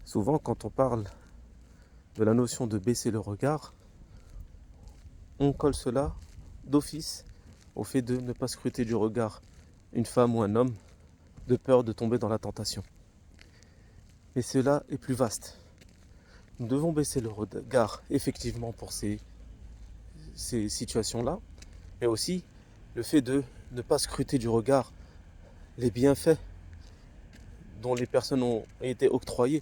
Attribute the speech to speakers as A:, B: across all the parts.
A: Souvent, quand on parle de la notion de baisser le regard, on colle cela d'office au fait de ne pas scruter du regard une femme ou un homme de peur de tomber dans la tentation. Mais cela est plus vaste. Nous devons baisser le regard effectivement pour ces situations-là, mais aussi le fait de ne pas scruter du regard les bienfaits dont les personnes ont été octroyées,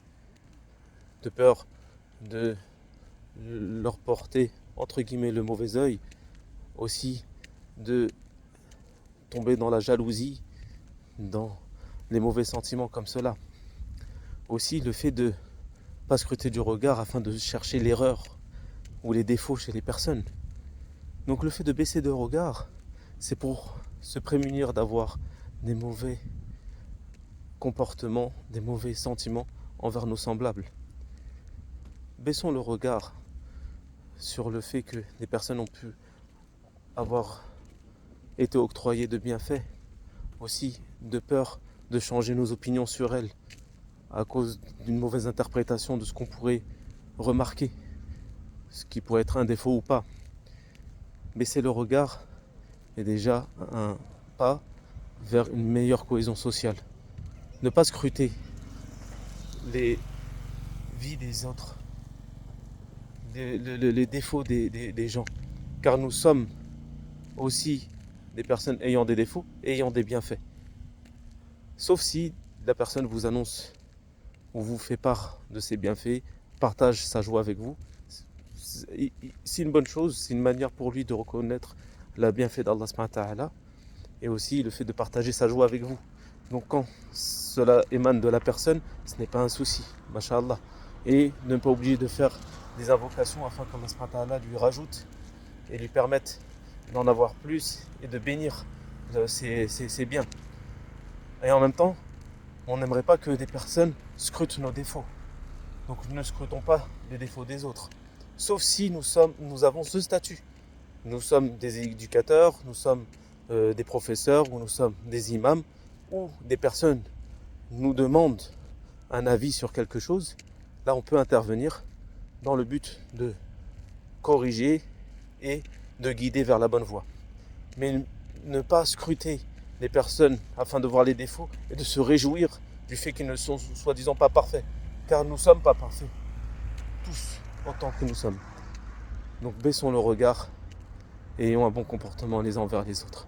A: de peur de leur porter entre guillemets le mauvais œil, aussi de tomber dans la jalousie, dans les mauvais sentiments comme cela. Aussi le fait de pas scruter du regard afin de chercher l'erreur ou les défauts chez les personnes. Donc le fait de baisser de regard, c'est pour se prémunir d'avoir des mauvais comportements, des mauvais sentiments envers nos semblables. Baissons le regard sur le fait que des personnes ont pu avoir été octroyées de bienfaits, aussi de peur de changer nos opinions sur elles à cause d'une mauvaise interprétation de ce qu'on pourrait remarquer, ce qui pourrait être un défaut ou pas. Baisser le regard est déjà un pas vers une meilleure cohésion sociale. Ne pas scruter les vies des autres, les défauts des gens, car nous sommes aussi des personnes ayant des défauts et ayant des bienfaits. Sauf si la personne vous annonce ou vous fait part de ses bienfaits, partage sa joie avec vous. C'est une bonne chose, c'est une manière pour lui de reconnaître le bienfait d'Allah subhanahu wa ta'ala et aussi le fait de partager sa joie avec vous. Donc quand cela émane de la personne, ce n'est pas un souci, masha'Allah. Et ne pas oublier de faire des invocations afin qu'Allah subhanahu wa ta'ala lui rajoute et lui permette d'en avoir plus et de bénir ses biens. Et en même temps, on n'aimerait pas que des personnes scrutent nos défauts. Donc ne scrutons pas les défauts des autres. Sauf si nous avons ce statut. Nous sommes des éducateurs, nous sommes des professeurs, ou nous sommes des imams, ou des personnes nous demandent un avis sur quelque chose. Là, on peut intervenir dans le but de corriger et de guider vers la bonne voie. Mais ne pas scruter les personnes afin de voir les défauts et de se réjouir du fait qu'ils ne sont soi-disant pas parfaits. Car nous ne sommes pas parfaits, tous autant que nous sommes. Donc baissons le regard et ayons un bon comportement les uns envers les autres.